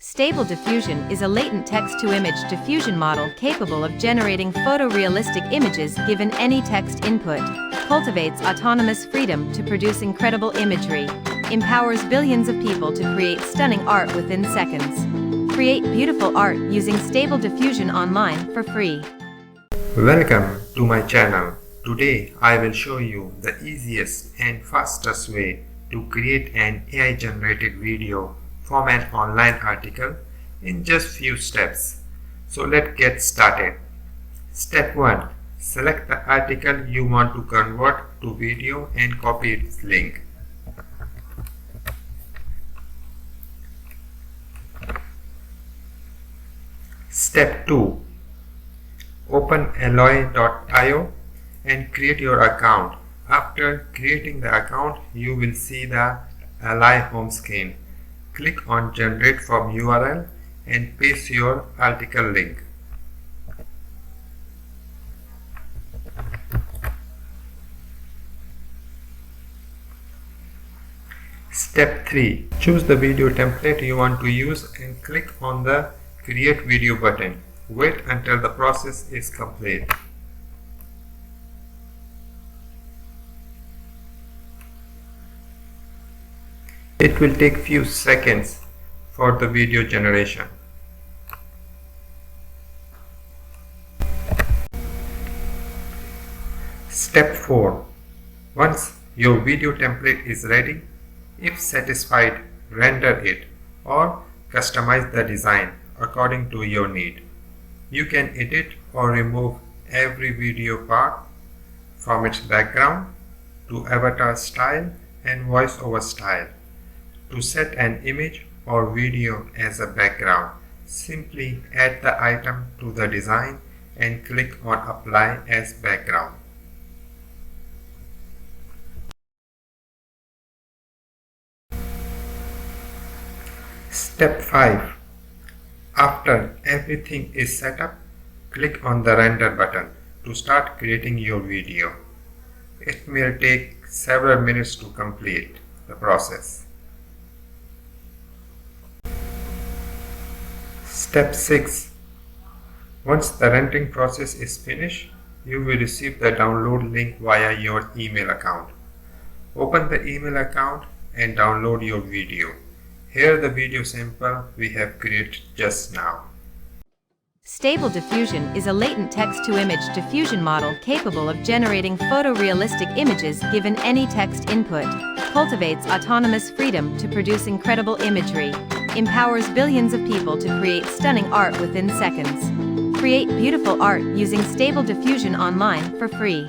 Stable Diffusion is a latent text-to-image diffusion model capable of generating photorealistic images given any text input, cultivates autonomous freedom to produce incredible imagery, empowers billions of people to create stunning art within seconds. Create beautiful art using Stable Diffusion online for free. Welcome to my channel. Today I will show you the easiest and fastest way to create an AI-generated video from an online article in just few steps. So let's get started. Step 1. Select the article you want to convert to video and copy its link. Step 2. Open alloy.io and create your account. After creating the account, you will see the Ally home screen. Click on Generate from URL and paste your article link. Step 3. Choose the video template you want to use and click on the Create Video button. Wait until the process is complete. It will take few seconds for the video generation. Step 4. Once your video template is ready, if satisfied, render it or customize the design according to your need. You can edit or remove every video part from its background to avatar style and voiceover style. To set an image or video as a background, simply add the item to the design and click on Apply as Background. Step 5. After everything is set up, click on the Render button to start creating your video. It may take several minutes to complete the process. Step 6. Once the rendering process is finished, you will receive the download link via your email account. Open the email account and download your video. Here the video sample we have created just now. Stable Diffusion is a latent text-to-image diffusion model capable of generating photorealistic images given any text input, cultivates autonomous freedom to produce incredible imagery, empowers billions of people to create stunning art within seconds. Create beautiful art using Stable Diffusion online for free.